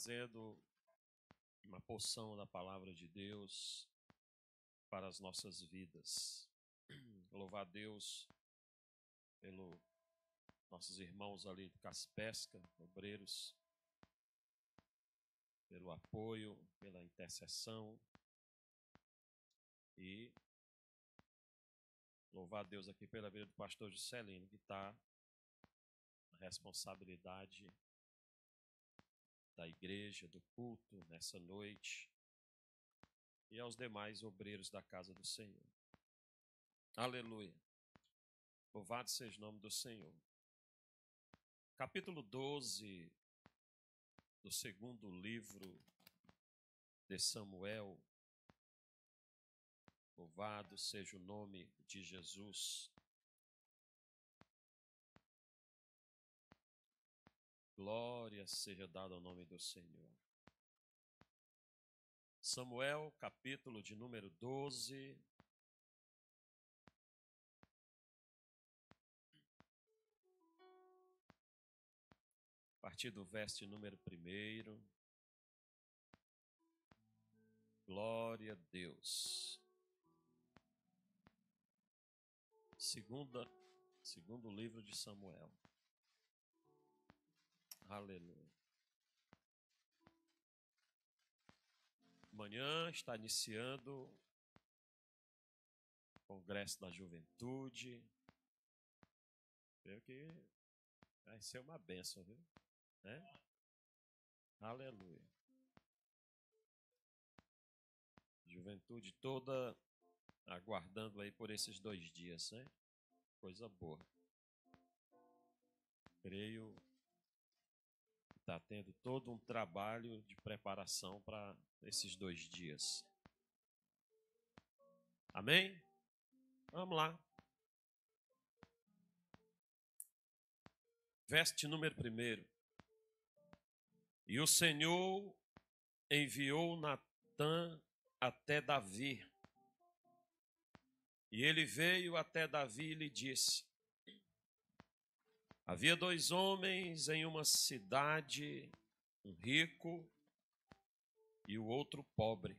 trazendo uma porção da palavra de Deus para as nossas vidas. Louvar a Deus pelos nossos irmãos ali do Caspesca, obreiros, pelo apoio, pela intercessão. E louvar a Deus aqui pela vida do pastor Juscelino, que está na responsabilidade da igreja, do culto nessa noite, e aos demais obreiros da casa do Senhor. Aleluia. Louvado seja o nome do Senhor. Capítulo 12 do segundo livro de Samuel. Louvado seja o nome de Jesus. Glória seja dada ao nome do Senhor. Samuel, capítulo de número 12. A partir do verso de número 1. Glória a Deus. Segundo livro de Samuel. Aleluia. Amanhã está iniciando o Congresso da Juventude. Creio que vai ser uma bênção, viu? Né? Aleluia. Juventude toda aguardando aí por esses 2 dias, né? Coisa boa. Creio que está tendo todo um trabalho de preparação para esses 2 dias. Amém? Vamos lá. Verso de número 1. E o Senhor enviou Natã até Davi. E ele veio até Davi e lhe disse: havia 2 homens em uma cidade, um rico e o outro pobre.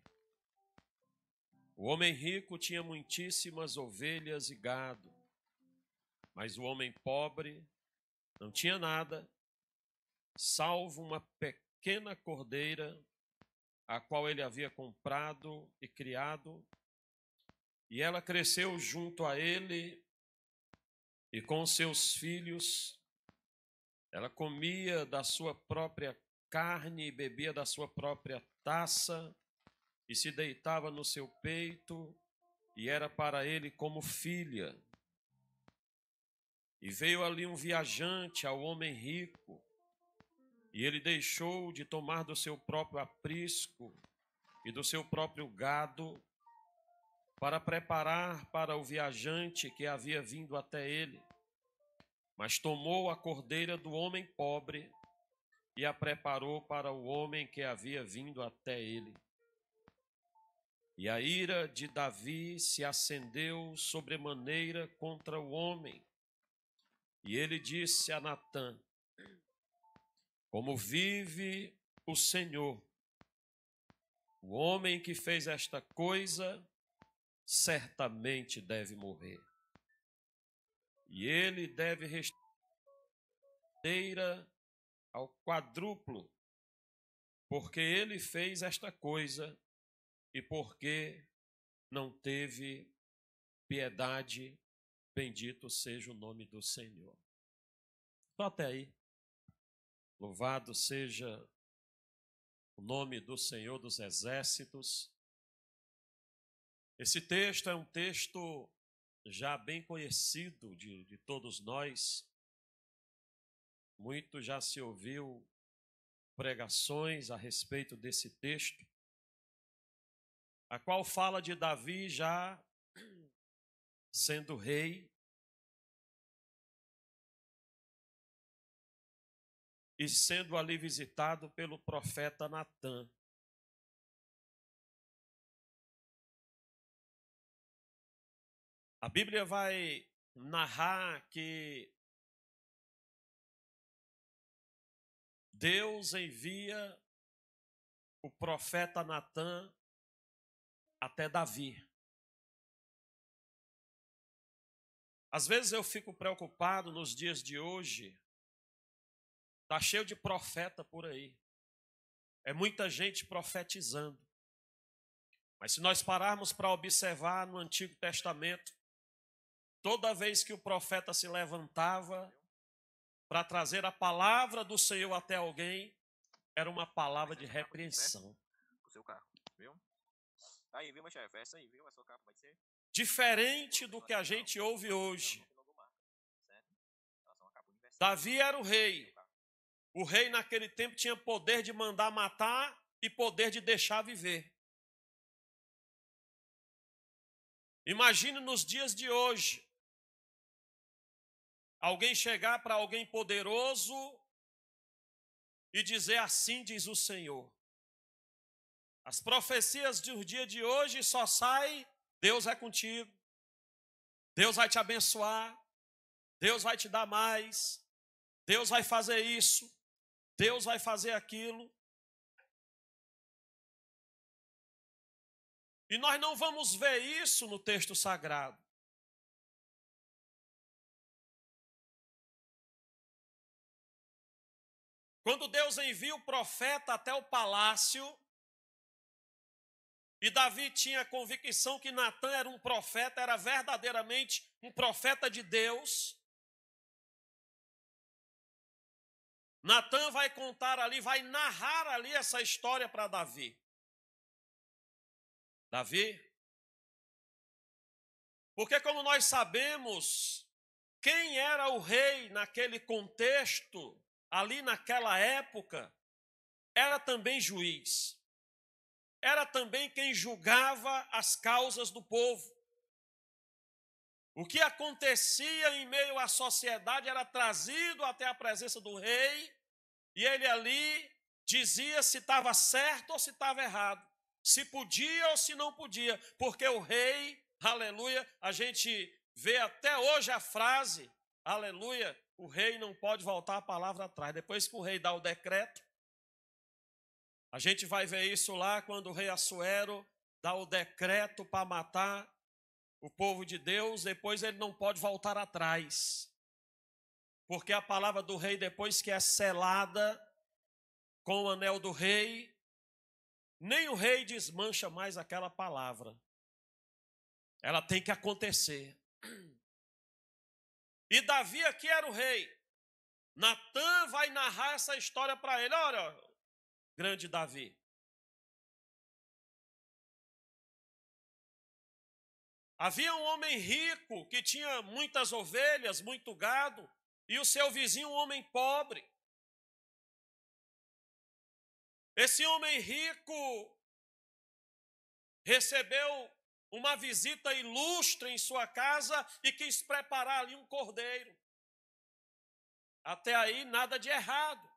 O homem rico tinha muitíssimas ovelhas e gado, mas o homem pobre não tinha nada, salvo uma pequena cordeira, a qual ele havia comprado e criado, e ela cresceu junto a ele, e com seus filhos ela comia da sua própria carne e bebia da sua própria taça, e se deitava no seu peito, e era para ele como filha. E veio ali um viajante ao homem rico, e ele deixou de tomar do seu próprio aprisco e do seu próprio gado, para preparar para o viajante que havia vindo até ele. Mas tomou a cordeira do homem pobre e a preparou para o homem que havia vindo até ele. E a ira de Davi se acendeu sobremaneira contra o homem. E ele disse a Natã: como vive o Senhor, o homem que fez esta coisa certamente deve morrer. E ele deve restaurar ao quadruplo, porque ele fez esta coisa e porque não teve piedade. Bendito seja o nome do Senhor. Só até aí. Louvado seja o nome do Senhor dos Exércitos. Esse texto é um texto já bem conhecido de todos nós. Muito já se ouviu pregações a respeito desse texto, a qual fala de Davi já sendo rei e sendo ali visitado pelo profeta Natã. A Bíblia vai narrar que Deus envia o profeta Natã até Davi. Às vezes eu fico preocupado nos dias de hoje, está cheio de profeta por aí. É muita gente profetizando. Mas se nós pararmos para observar no Antigo Testamento, toda vez que o profeta se levantava para trazer a palavra do Senhor até alguém, era uma palavra de repreensão. O seu carro, viu? Aí, viu, meu chefe? Essa aí, viu? A sua capa vai ser... Diferente do que a gente ouve hoje. Davi era o rei. O rei naquele tempo tinha poder de mandar matar e poder de deixar viver. Imagine nos dias de hoje, alguém chegar para alguém poderoso e dizer assim diz o Senhor. As profecias do dia de hoje só saem, Deus é contigo, Deus vai te abençoar, Deus vai te dar mais, Deus vai fazer isso, Deus vai fazer aquilo. E nós não vamos ver isso no texto sagrado. Quando Deus envia o profeta até o palácio, e Davi tinha a convicção que Natã era um profeta, era verdadeiramente um profeta de Deus. Natã vai contar ali, vai narrar ali essa história para Davi. Davi, porque como nós sabemos, quem era o rei naquele contexto, ali naquela época, era também juiz. Era também quem julgava as causas do povo. O que acontecia em meio à sociedade era trazido até a presença do rei, e ele ali dizia se estava certo ou se estava errado, se podia ou se não podia, porque o rei, aleluia, a gente vê até hoje a frase, aleluia, o rei não pode voltar a palavra atrás. Depois que o rei dá o decreto, a gente vai ver isso lá quando o rei Assuero dá o decreto para matar o povo de Deus, depois ele não pode voltar atrás. Porque a palavra do rei, depois que é selada com o anel do rei, nem o rei desmancha mais aquela palavra. Ela tem que acontecer. E Davi aqui era o rei. Natã vai narrar essa história para ele. Olha, grande Davi. Havia um homem rico que tinha muitas ovelhas, muito gado, e o seu vizinho um homem pobre. Esse homem rico recebeu uma visita ilustre em sua casa e quis preparar ali um cordeiro. Até aí nada de errado.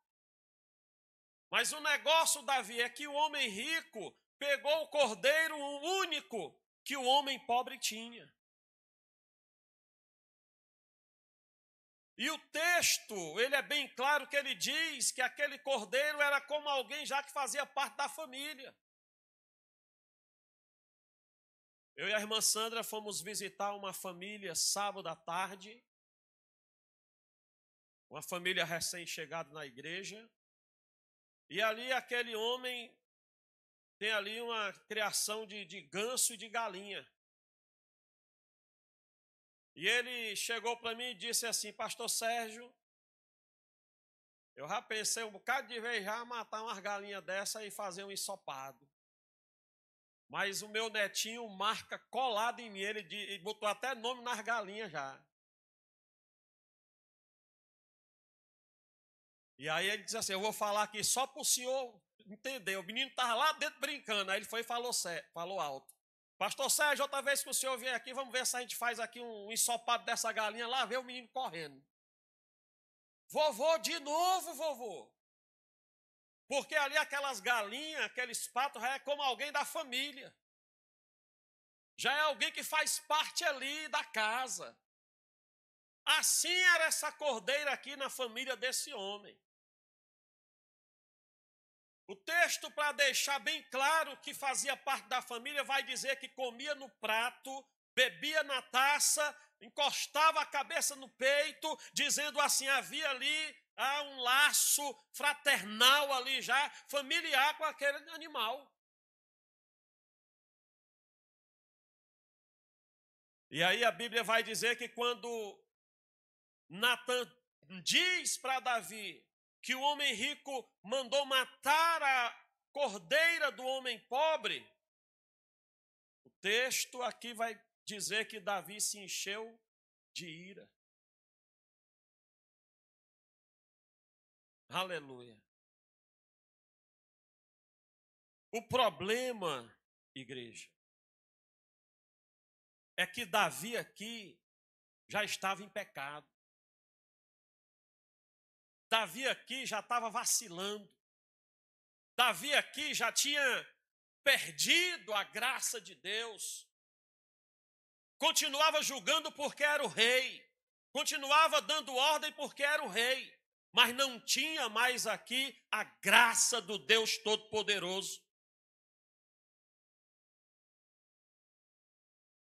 Mas o negócio, Davi, é que o homem rico pegou o cordeiro único que o homem pobre tinha. E o texto, ele é bem claro que ele diz que aquele cordeiro era como alguém já que fazia parte da família. Eu e a irmã Sandra fomos visitar uma família sábado à tarde, uma família recém-chegada na igreja, e ali aquele homem tem ali uma criação de ganso e de galinha. E ele chegou para mim e disse assim: Pastor Sérgio, eu já pensei um bocado de vez já matar umas galinhas dessa e fazer um ensopado. Mas o meu netinho marca colado em mim, ele botou até nome nas galinhas já. E aí ele disse assim: eu vou falar aqui só para o senhor entender. O menino estava lá dentro brincando, aí ele foi e falou alto. Pastor Sérgio, outra vez que o senhor vier aqui, vamos ver se a gente faz aqui um ensopado dessa galinha. Lá vê o menino correndo. Vovô, de novo, vovô. Porque ali aquelas galinhas, aqueles patos, já é como alguém da família. Já é alguém que faz parte ali da casa. Assim era essa cordeira aqui na família desse homem. O texto, para deixar bem claro que fazia parte da família, vai dizer que comia no prato, bebia na taça, encostava a cabeça no peito, dizendo assim, havia ali um laço fraternal ali já, familiar com aquele animal. E aí a Bíblia vai dizer que quando Natan diz para Davi que o homem rico mandou matar a cordeira do homem pobre, o texto aqui vai dizer que Davi se encheu de ira. Aleluia. O problema, igreja, é que Davi aqui já estava em pecado. Davi aqui já estava vacilando. Davi aqui já tinha perdido a graça de Deus. Continuava julgando porque era o rei. Continuava dando ordem porque era o rei. Mas não tinha mais aqui a graça do Deus Todo-Poderoso.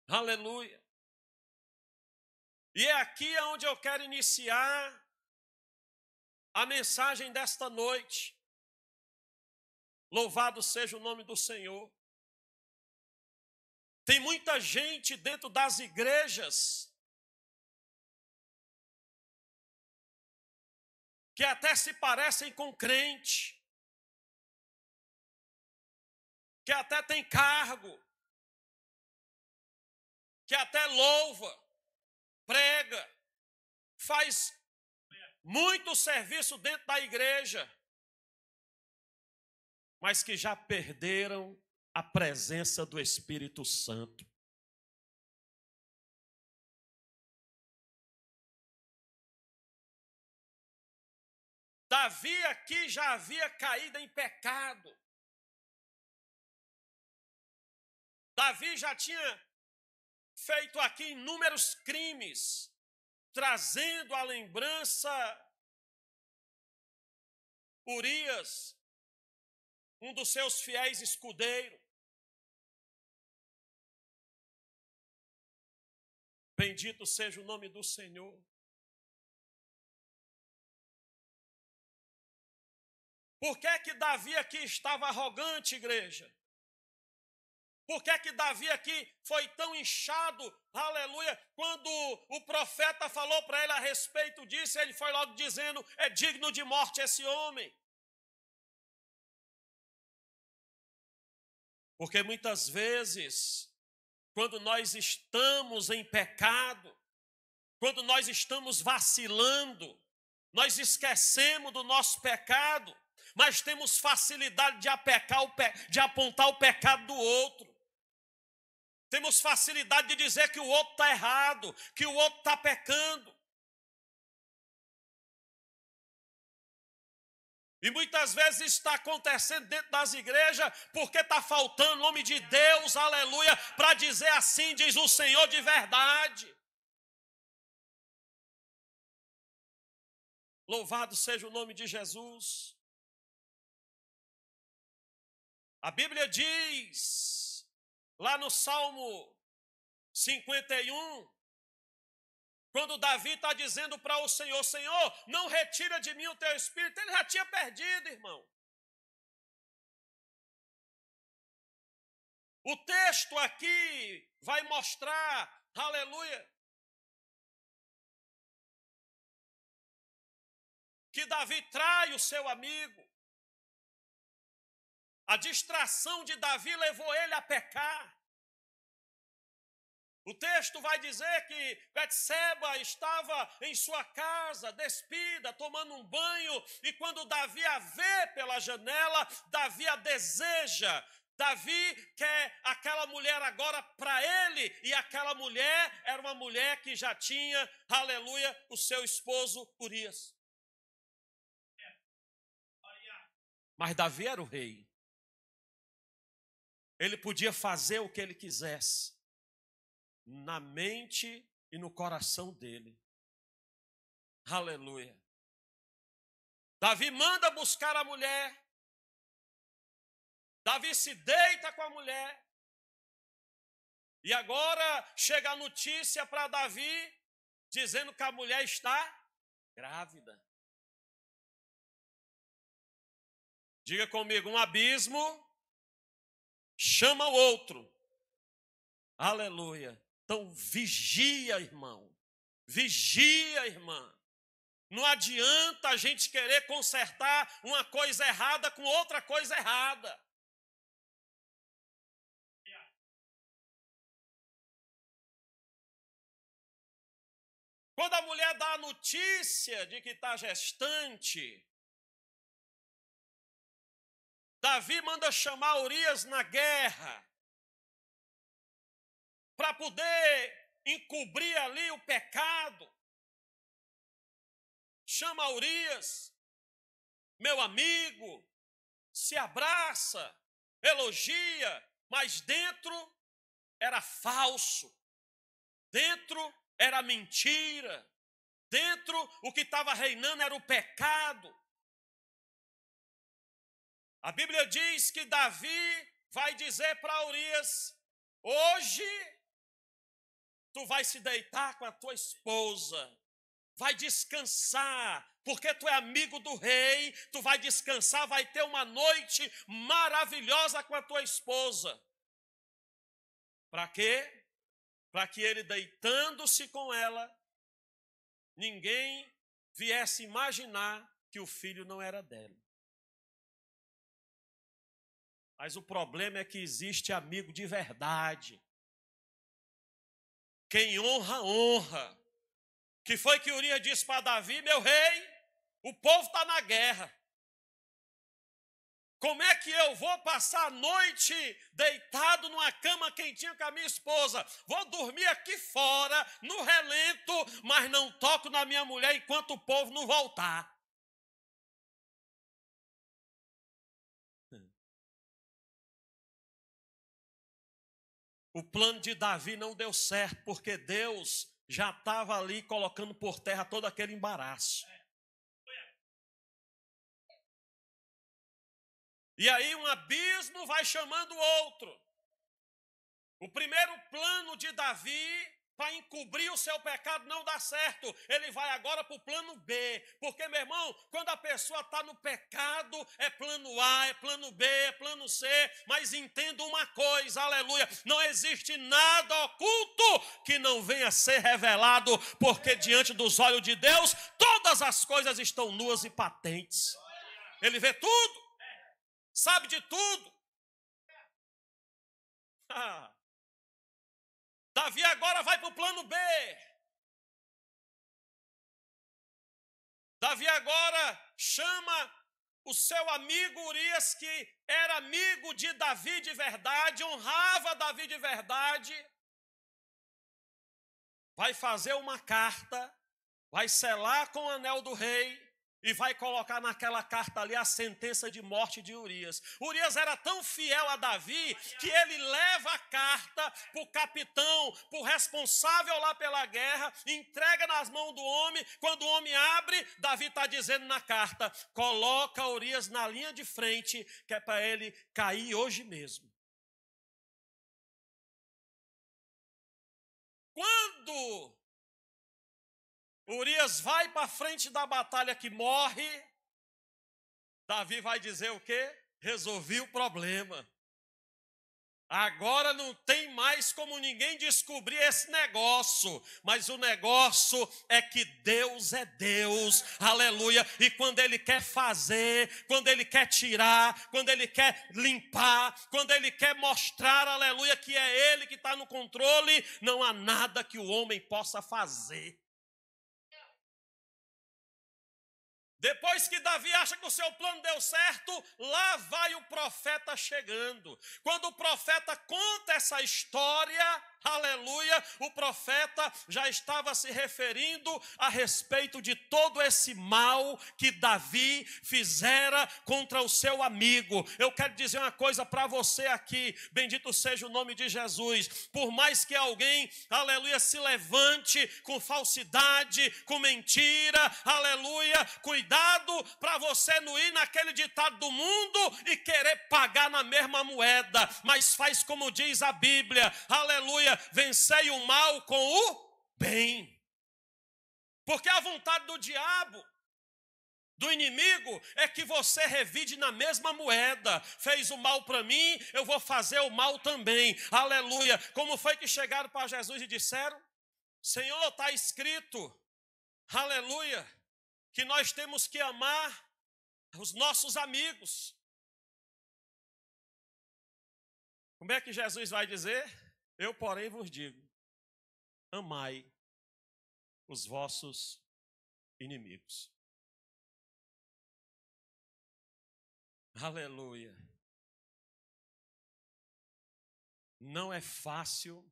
Aleluia. E é aqui onde eu quero iniciar a mensagem desta noite. Louvado seja o nome do Senhor. Tem muita gente dentro das igrejas que até se parecem com crente, que até tem cargo, que até louva, prega, faz muito serviço dentro da igreja, mas que já perderam a presença do Espírito Santo. Davi aqui já havia caído em pecado. Davi já tinha feito aqui inúmeros crimes, trazendo à lembrança Urias, um dos seus fiéis escudeiros. Bendito seja o nome do Senhor. Por que que Davi aqui estava arrogante, igreja? Por que que Davi aqui foi tão inchado, aleluia, quando o profeta falou para ele a respeito disso, ele foi logo dizendo, é digno de morte esse homem. Porque muitas vezes, quando nós estamos em pecado, quando nós estamos vacilando, nós esquecemos do nosso pecado, mas temos facilidade de apontar o pecado do outro. Temos facilidade de dizer que o outro está errado, que o outro está pecando. E muitas vezes está acontecendo dentro das igrejas porque está faltando homem de Deus, aleluia, para dizer assim, diz o Senhor de verdade. Louvado seja o nome de Jesus. A Bíblia diz, lá no Salmo 51, quando Davi está dizendo para o Senhor, Senhor, não retira de mim o teu espírito, ele já tinha perdido, irmão. O texto aqui vai mostrar, aleluia, que Davi trai o seu amigo. A distração de Davi levou ele a pecar. O texto vai dizer que Betseba estava em sua casa, despida, tomando um banho, e quando Davi a vê pela janela, Davi a deseja. Davi quer aquela mulher agora para ele, e aquela mulher era uma mulher que já tinha, aleluia, o seu esposo Urias. Mas Davi era o rei. Ele podia fazer o que ele quisesse, na mente e no coração dele. Aleluia. Davi manda buscar a mulher. Davi se deita com a mulher. E agora chega a notícia para Davi, dizendo que a mulher está grávida. Diga comigo, um abismo chama o outro. Aleluia. Então vigia, irmão. Vigia, irmã. Não adianta a gente querer consertar uma coisa errada com outra coisa errada. Quando a mulher dá a notícia de que está gestante, Davi manda chamar Urias na guerra para poder encobrir ali o pecado. Chama Urias, meu amigo, se abraça, elogia, mas dentro era falso, dentro era mentira, dentro o que estava reinando era o pecado. A Bíblia diz que Davi vai dizer para Urias, hoje tu vai se deitar com a tua esposa, vai descansar, porque tu é amigo do rei, tu vai descansar, vai ter uma noite maravilhosa com a tua esposa. Para quê? Para que ele, deitando-se com ela, ninguém viesse imaginar que o filho não era dela. Mas o problema é que existe amigo de verdade. Quem honra, honra. Que foi que Urias disse para Davi, meu rei, o povo está na guerra. Como é que eu vou passar a noite deitado numa cama quentinha com a minha esposa? Vou dormir aqui fora, no relento, mas não toco na minha mulher enquanto o povo não voltar. O plano de Davi não deu certo, porque Deus já estava ali colocando por terra todo aquele embaraço. E aí um abismo vai chamando o outro. O primeiro plano de Davi para encobrir o seu pecado não dá certo. Ele vai agora para o plano B. Porque, meu irmão, quando a pessoa está no pecado, é plano A, é plano B, é plano C. Mas entenda uma coisa, aleluia. Não existe nada oculto que não venha a ser revelado. Porque diante dos olhos de Deus, todas as coisas estão nuas e patentes. Ele vê tudo. Sabe de tudo. Davi agora vai para o plano B. Davi agora chama o seu amigo Urias, que era amigo de Davi de verdade, honrava Davi de verdade. Vai fazer uma carta, vai selar com o anel do rei e vai colocar naquela carta ali a sentença de morte de Urias. Urias era tão fiel a Davi que ele leva a carta para o capitão, para o responsável lá pela guerra, entrega nas mãos do homem. Quando o homem abre, Davi está dizendo na carta, coloca Urias na linha de frente, que é para ele cair hoje mesmo. Quando Urias vai para frente da batalha que morre, Davi vai dizer o quê? Resolvi o problema. Agora não tem mais como ninguém descobrir esse negócio, mas o negócio é que Deus é Deus, aleluia, e quando Ele quer fazer, quando Ele quer tirar, quando Ele quer limpar, quando Ele quer mostrar, aleluia, que é Ele que está no controle, não há nada que o homem possa fazer. Depois que Davi acha que o seu plano deu certo, lá vai o profeta chegando. Quando o profeta conta essa história, aleluia, o profeta já estava se referindo a respeito de todo esse mal que Davi fizera contra o seu amigo. Eu quero dizer uma coisa para você aqui, bendito seja o nome de Jesus. Por mais que alguém, aleluia, se levante com falsidade, com mentira, aleluia, cuidado para você não ir naquele ditado do mundo e querer pagar na mesma moeda, mas faz como diz a Bíblia, aleluia, vencei o mal com o bem. Porque a vontade do diabo, do inimigo, é que você revide na mesma moeda. Fez o mal para mim, eu vou fazer o mal também. Aleluia. Como foi que chegaram para Jesus e disseram? Senhor, está escrito, aleluia, que nós temos que amar os nossos amigos. Como é que Jesus vai dizer? Eu, porém, vos digo, amai os vossos inimigos. Aleluia. Não é fácil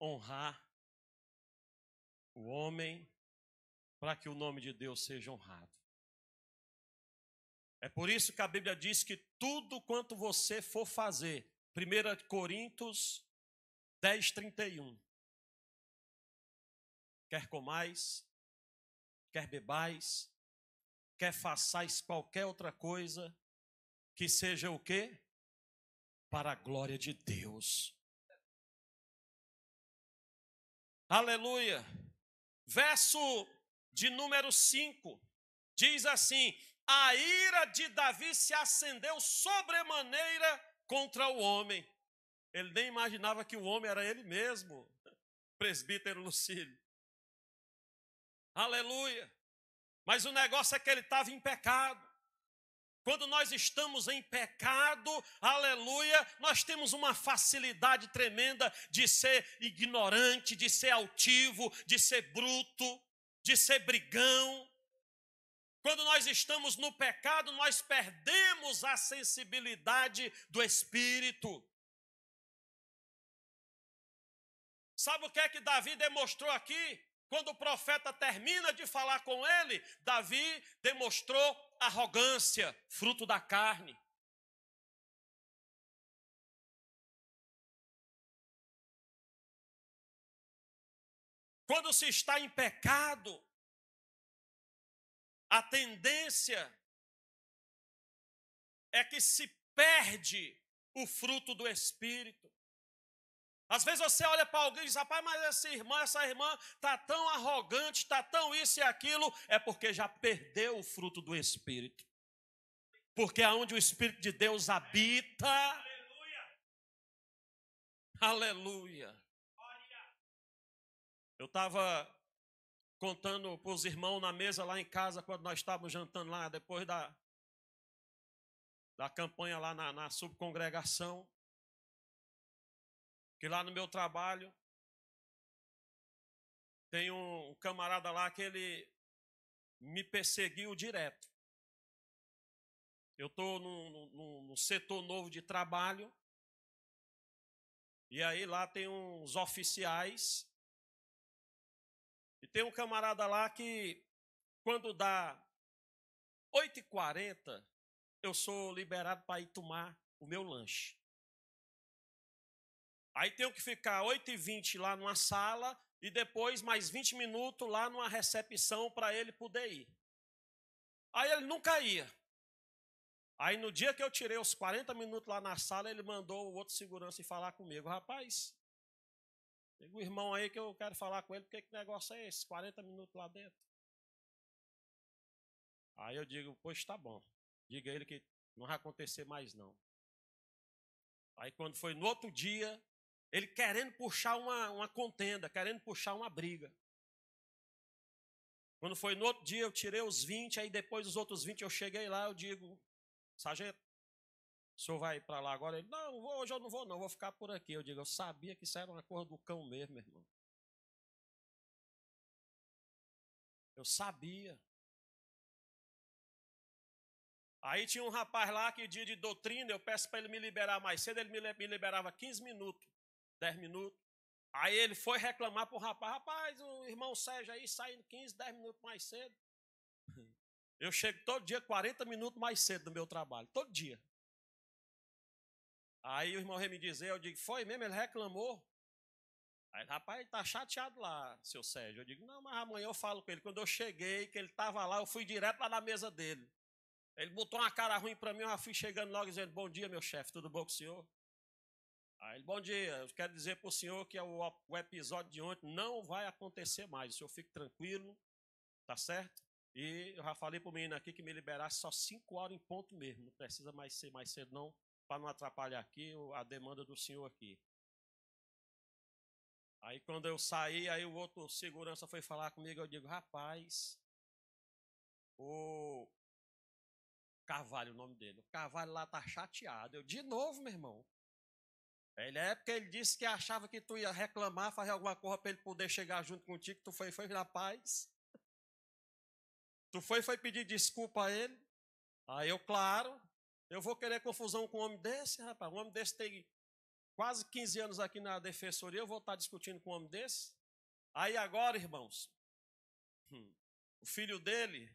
honrar o homem para que o nome de Deus seja honrado. É por isso que a Bíblia diz que tudo quanto você for fazer, 1 Coríntios 10:31, quer comais, quer bebais, quer façais qualquer outra coisa, que seja o quê? Para a glória de Deus. Aleluia. Verso de número 5, diz assim: a ira de Davi se acendeu sobremaneira contra o homem. Ele nem imaginava que o homem era ele mesmo, presbítero Lucílio. Aleluia. Mas o negócio é que ele estava em pecado. Quando nós estamos em pecado, aleluia, nós temos uma facilidade tremenda de ser ignorante, de ser altivo, de ser bruto, de ser brigão. Quando nós estamos no pecado, nós perdemos a sensibilidade do Espírito. Sabe o que é que Davi demonstrou aqui? Quando o profeta termina de falar com ele, Davi demonstrou arrogância, fruto da carne. Quando se está em pecado, a tendência é que se perde o fruto do Espírito. Às vezes você olha para alguém e diz, rapaz, mas essa irmã está tão arrogante, está tão isso e aquilo. É porque já perdeu o fruto do Espírito. Porque aonde o Espírito de Deus habita, aleluia. Eu estava contando para os irmãos na mesa lá em casa, quando nós estávamos jantando lá, depois da campanha lá na subcongregação, que lá no meu trabalho tem um camarada lá que ele me perseguiu direto. Eu estou no setor novo de trabalho, e aí lá tem uns oficiais, e tem um camarada lá que, quando dá 8h40, eu sou liberado para ir tomar o meu lanche. Aí tenho que ficar 8h20 lá numa sala e depois mais 20 minutos lá numa recepção para ele poder ir. Aí ele nunca ia. Aí no dia que eu tirei os 40 minutos lá na sala, ele mandou o outro segurança ir falar comigo. Rapaz, tem um irmão aí que eu quero falar com ele, porque que negócio é esse? 40 minutos lá dentro. Aí eu digo, pois tá bom. Diga a ele que não vai acontecer mais não. Aí quando foi no outro dia, ele querendo puxar uma contenda, querendo puxar uma briga. Quando foi no outro dia, eu tirei os 20, aí depois dos outros 20 eu cheguei lá, eu digo, sargento, o senhor vai para lá agora? Ele, não, hoje eu não vou não, vou ficar por aqui. Eu digo, eu sabia que isso era uma coisa do cão mesmo, meu irmão. Eu sabia. Aí tinha um rapaz lá que dia de doutrina, eu peço para ele me liberar mais cedo, ele me liberava 15 minutos, 10 minutos. Aí ele foi reclamar para o rapaz, o irmão Sérgio aí saindo 15, 10 minutos mais cedo. Eu chego todo dia 40 minutos mais cedo do meu trabalho, todo dia. Aí o irmão veio me dizer, eu digo, foi mesmo, ele reclamou. Aí, rapaz, ele tá chateado lá, seu Sérgio. Eu digo, não, mas amanhã eu falo com ele. Quando eu cheguei, que ele estava lá, eu fui direto lá na mesa dele. Ele botou uma cara ruim para mim, eu já fui chegando logo dizendo, bom dia, meu chefe, tudo bom com o senhor? Aí ele, bom dia, eu quero dizer para o senhor que o episódio de ontem não vai acontecer mais. O senhor fique tranquilo, tá certo? E eu já falei para o menino aqui que me liberasse só 5 horas em ponto mesmo. Não precisa mais ser mais cedo não, para não atrapalhar aqui a demanda do senhor aqui. Aí quando eu saí, aí o outro segurança foi falar comigo, eu digo, rapaz, o Carvalho, o nome dele, o Carvalho lá tá chateado. Eu, de novo, meu irmão. Ele disse que achava que tu ia reclamar, fazer alguma coisa para ele poder chegar junto contigo, tu foi rapaz. Tu foi pedir desculpa a ele. Aí eu, claro, eu vou querer confusão com um homem desse, rapaz. Um homem desse tem quase 15 anos aqui na defensoria, eu vou estar discutindo com um homem desse? Aí agora, irmãos, o filho dele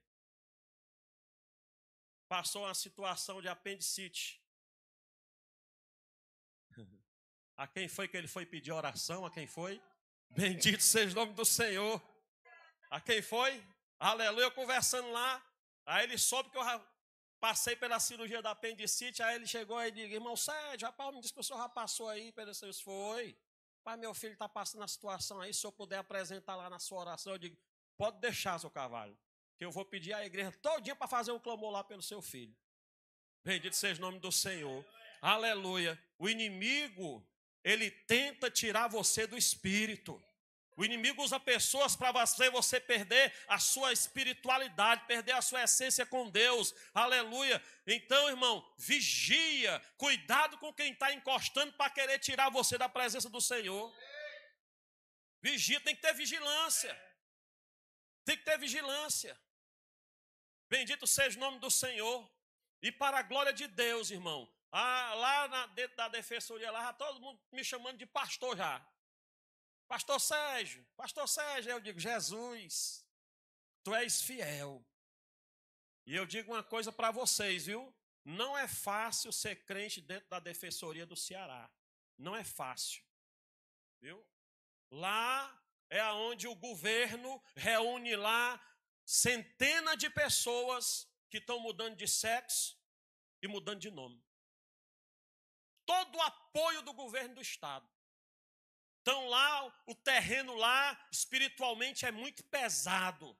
passou uma situação de apendicite. A quem foi que ele foi pedir oração? A quem foi? Bendito seja o nome do Senhor. A quem foi? Aleluia, eu conversando lá. Aí ele soube que eu passei pela cirurgia da apendicite. Aí ele chegou e disse, irmão Sérgio, rapaz, me disse que o senhor já passou aí. Isso foi. Pai, meu filho está passando a situação aí. Se eu puder apresentar lá na sua oração, eu digo, pode deixar, seu Carvalho, que eu vou pedir à igreja todinha para fazer um clamor lá pelo seu filho. Bendito seja o nome do Senhor. Aleluia. O inimigo, ele tenta tirar você do espírito. O inimigo usa pessoas para você perder a sua espiritualidade, perder a sua essência com Deus. Aleluia. Então, irmão, vigia. Cuidado com quem está encostando para querer tirar você da presença do Senhor. Vigia, tem que ter vigilância. Tem que ter vigilância. Bendito seja o nome do Senhor. E para a glória de Deus, irmão. Lá dentro da defensoria, lá todo mundo me chamando de pastor já. Pastor Sérgio, eu digo, Jesus, tu és fiel. E eu digo uma coisa para vocês, viu? Não é fácil ser crente dentro da defensoria do Ceará. Não é fácil, viu? Lá é onde o governo reúne lá centenas de pessoas que estão mudando de sexo e mudando de nome. Todo o apoio do governo do estado. Então lá, o terreno lá, espiritualmente, é muito pesado.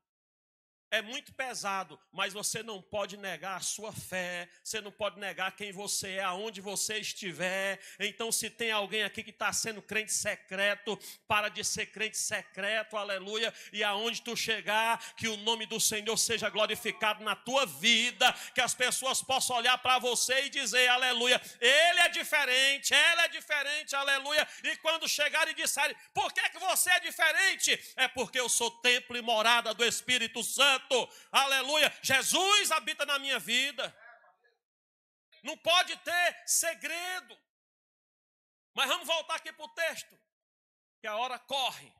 É muito pesado, mas você não pode negar a sua fé, você não pode negar quem você é, aonde você estiver. Então, se tem alguém aqui que está sendo crente secreto, para de ser crente secreto, aleluia, e aonde tu chegar, que o nome do Senhor seja glorificado na tua vida, que as pessoas possam olhar para você e dizer, aleluia, ele é diferente, ela é diferente, aleluia, e quando chegarem e disserem, por que você é diferente? É porque eu sou templo e morada do Espírito Santo. Aleluia, Jesus habita na minha vida. Não pode ter segredo. Mas vamos voltar aqui para o texto, que a hora corre.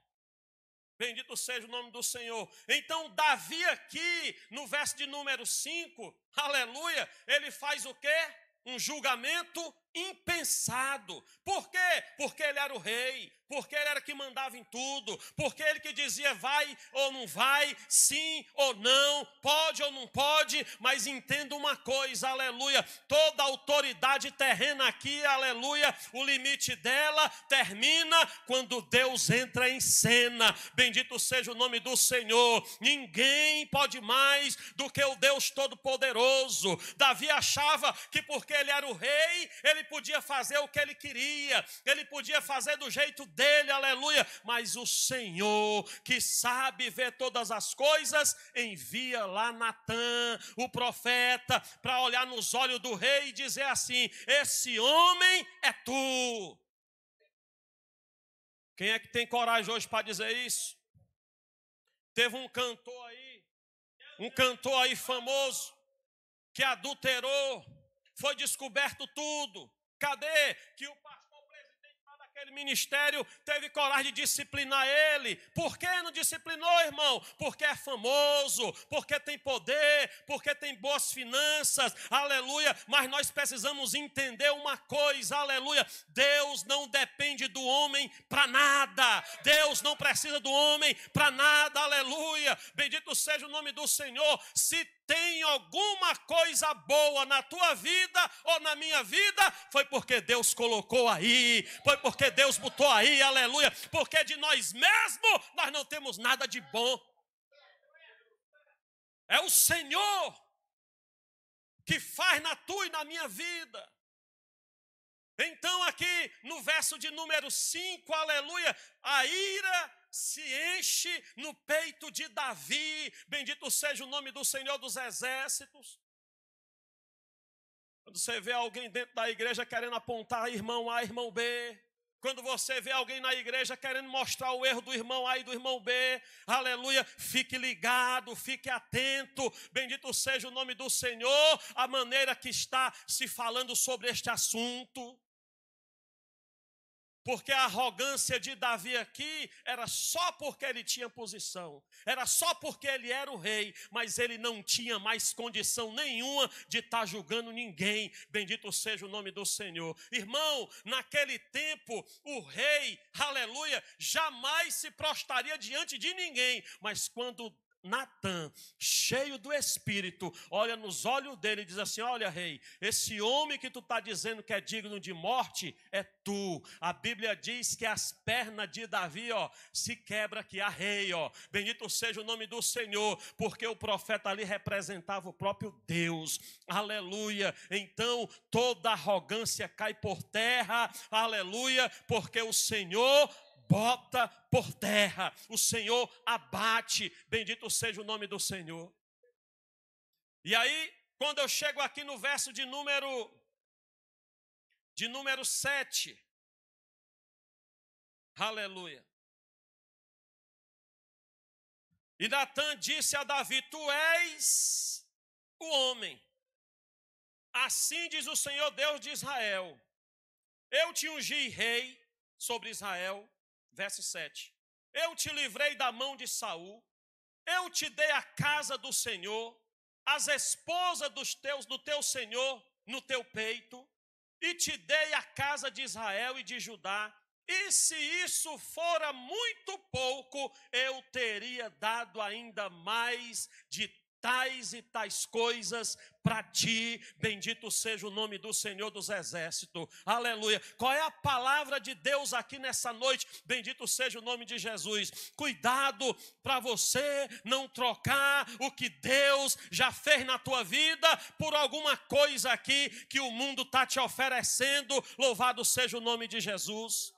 Bendito seja o nome do Senhor. Então Davi aqui, no verso de número 5, aleluia, ele faz o quê? Um julgamento impensado. Por quê? Porque ele era o rei, porque ele era que mandava em tudo, porque ele que dizia vai ou não vai, sim ou não, pode ou não pode, mas entenda uma coisa, aleluia, toda autoridade terrena aqui, aleluia, o limite dela termina quando Deus entra em cena. Bendito seja o nome do Senhor. Ninguém pode mais do que o Deus Todo-Poderoso. Davi achava que porque ele era o rei, ele podia fazer o que ele queria, ele podia fazer do jeito dele, aleluia, mas o Senhor, que sabe ver todas as coisas, envia lá Natã, o profeta, para olhar nos olhos do rei e dizer assim, esse homem é tu. Quem é que tem coragem hoje para dizer isso? Teve um cantor aí famoso, que adulterou, foi descoberto tudo. Cadê que o pastor presidente lá daquele ministério teve coragem de disciplinar ele? Por que não disciplinou, irmão? Porque é famoso, porque tem poder, porque tem boas finanças, aleluia. Mas nós precisamos entender uma coisa, aleluia. Deus não depende do homem para nada. Deus não precisa do homem para nada, aleluia. Bendito seja o nome do Senhor. Se tem alguma coisa boa na tua vida ou na minha vida, foi porque Deus colocou aí, foi porque Deus botou aí, aleluia, porque de nós mesmos nós não temos nada de bom. É o Senhor que faz na tua e na minha vida. Então aqui no verso de número 5, aleluia, a ira se enche no peito de Davi, bendito seja o nome do Senhor dos Exércitos. Quando você vê alguém dentro da igreja querendo apontar irmão A, irmão B, quando você vê alguém na igreja querendo mostrar o erro do irmão A e do irmão B, aleluia, fique ligado, fique atento, bendito seja o nome do Senhor, a maneira que está se falando sobre este assunto. Porque a arrogância de Davi aqui era só porque ele tinha posição, era só porque ele era o rei, mas ele não tinha mais condição nenhuma de estar julgando ninguém. Bendito seja o nome do Senhor. Irmão, naquele tempo, o rei, aleluia, jamais se prostraria diante de ninguém, mas quando Natã, cheio do Espírito, olha nos olhos dele e diz assim: olha, rei, esse homem que tu está dizendo que é digno de morte, é tu. A Bíblia diz que as pernas de Davi, se quebra que há rei, Bendito seja o nome do Senhor, porque o profeta ali representava o próprio Deus, aleluia. Então toda arrogância cai por terra, aleluia, porque o Senhor bota por terra, o Senhor abate, bendito seja o nome do Senhor. E aí, quando eu chego aqui no verso de número 7, aleluia. E Natã disse a Davi: tu és o homem, assim diz o Senhor Deus de Israel, eu te ungi rei sobre Israel. Verso 7. Eu te livrei da mão de Saul, eu te dei a casa do Senhor, as esposas do teu Senhor no teu peito, e te dei a casa de Israel e de Judá. E se isso fora muito pouco, eu teria dado ainda mais de tais e tais coisas para ti, bendito seja o nome do Senhor dos Exércitos, aleluia. Qual é a palavra de Deus aqui nessa noite? Bendito seja o nome de Jesus. Cuidado para você não trocar o que Deus já fez na tua vida por alguma coisa aqui que o mundo está te oferecendo. Louvado seja o nome de Jesus.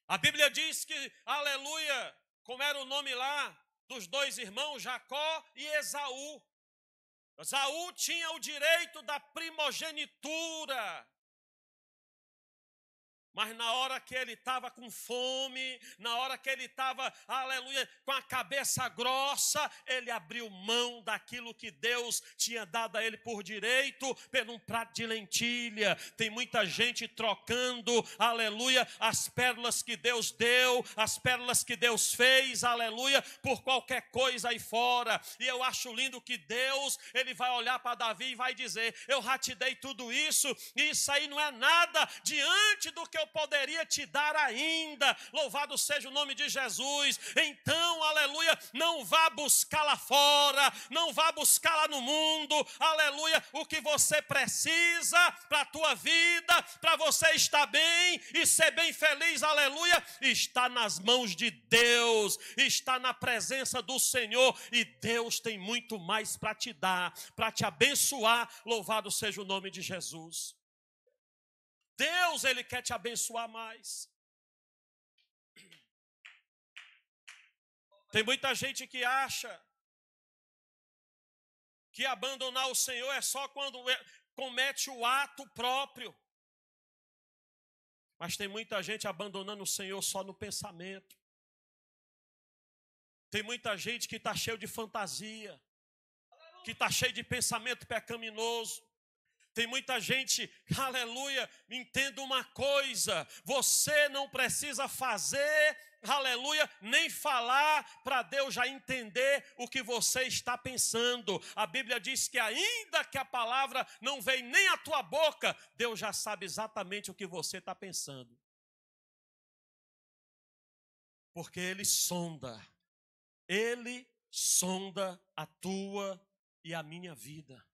A Bíblia diz que, aleluia, como era o nome lá dos dois irmãos, Jacó e Esaú. Esaú tinha o direito da primogenitura. Mas na hora que ele estava com fome, na hora que ele estava, aleluia, com a cabeça grossa, ele abriu mão daquilo que Deus tinha dado a ele por direito, por um prato de lentilha. Tem muita gente trocando, aleluia, as pérolas que Deus deu, as pérolas que Deus fez, aleluia, por qualquer coisa aí fora. E eu acho lindo que Deus, ele vai olhar para Davi e vai dizer: eu já te dei tudo isso, e isso aí não é nada diante do que eu poderia te dar ainda. Louvado seja o nome de Jesus. Então, aleluia, não vá buscar lá fora, não vá buscar lá no mundo, aleluia, o que você precisa para a tua vida, para você estar bem e ser bem feliz, aleluia, está nas mãos de Deus, está na presença do Senhor, e Deus tem muito mais para te dar, para te abençoar. Louvado seja o nome de Jesus. Deus, ele quer te abençoar mais. Tem muita gente que acha que abandonar o Senhor é só quando comete o ato próprio. Mas tem muita gente abandonando o Senhor só no pensamento. Tem muita gente que está cheio de fantasia. que está cheio de pensamento pecaminoso. Tem muita gente, aleluia, entenda uma coisa, você não precisa fazer, aleluia, nem falar para Deus já entender o que você está pensando. A Bíblia diz que ainda que a palavra não vem nem à tua boca, Deus já sabe exatamente o que você está pensando. Porque Ele sonda a tua e a minha vida.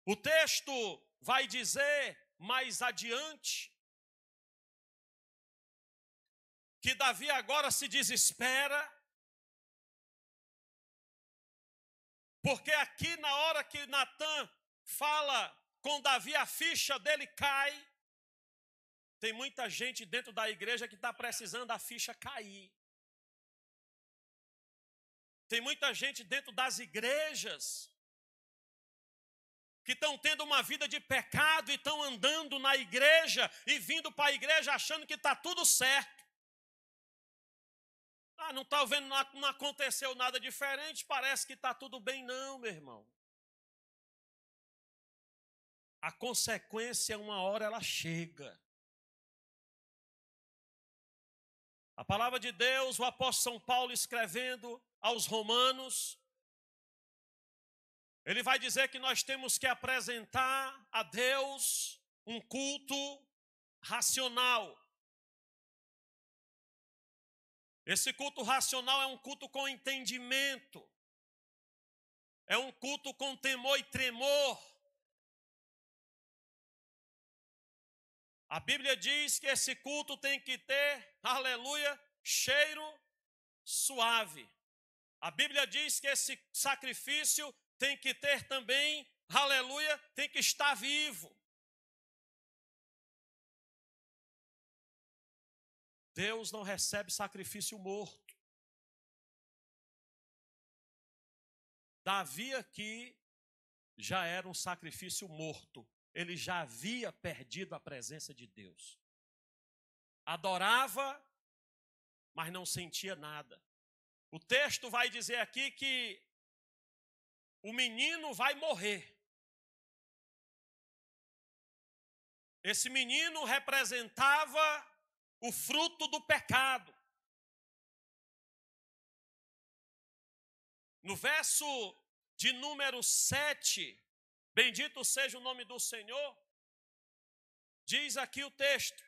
O texto vai dizer mais adiante que Davi agora se desespera, porque aqui na hora que Natã fala com Davi, a ficha dele cai. Tem muita gente dentro da igreja que está precisando a ficha cair. Tem muita gente dentro das igrejas que estão tendo uma vida de pecado e estão andando na igreja e vindo para a igreja achando que está tudo certo. Não está vendo, não aconteceu nada diferente, parece que está tudo bem. Não, meu irmão. A consequência, uma hora ela chega. A palavra de Deus, o apóstolo São Paulo escrevendo aos Romanos, ele vai dizer que nós temos que apresentar a Deus um culto racional. Esse culto racional é um culto com entendimento. É um culto com temor e tremor. A Bíblia diz que esse culto tem que ter, aleluia, cheiro suave. A Bíblia diz que esse sacrifício tem que ter também, aleluia, tem que estar vivo. Deus não recebe sacrifício morto. Davi aqui já era um sacrifício morto. Ele já havia perdido a presença de Deus. Adorava, mas não sentia nada. O texto vai dizer aqui que o menino vai morrer. Esse menino representava o fruto do pecado. No verso de número 7, bendito seja o nome do Senhor, diz aqui o texto,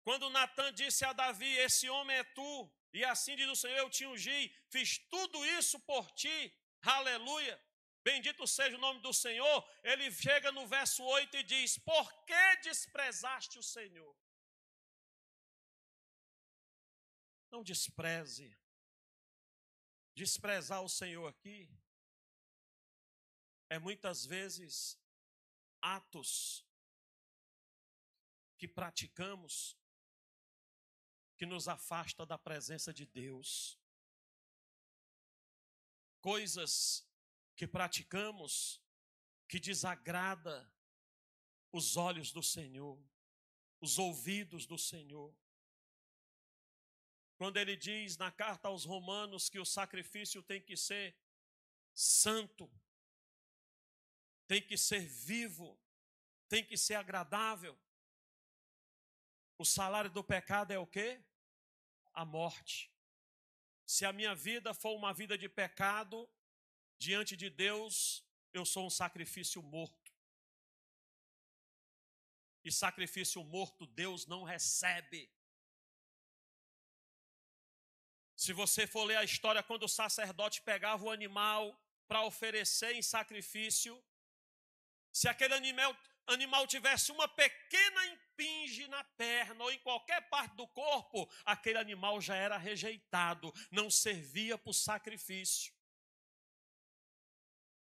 quando Natã disse a Davi, esse homem é tu, e assim diz o Senhor, eu te ungi, fiz tudo isso por ti, aleluia, bendito seja o nome do Senhor. Ele chega no verso 8 e diz, por que desprezaste o Senhor? Não despreze. Desprezar o Senhor aqui é muitas vezes atos que praticamos que nos afasta da presença de Deus. Coisas que praticamos que desagrada os olhos do Senhor, os ouvidos do Senhor. Quando ele diz na carta aos Romanos que o sacrifício tem que ser santo, tem que ser vivo, tem que ser agradável. O salário do pecado é o quê? A morte. Se a minha vida for uma vida de pecado, diante de Deus, eu sou um sacrifício morto. E sacrifício morto Deus não recebe. Se você for ler a história, quando o sacerdote pegava o animal para oferecer em sacrifício, se aquele animal tivesse uma pequena impinge na perna ou em qualquer parte do corpo, aquele animal já era rejeitado, não servia para o sacrifício.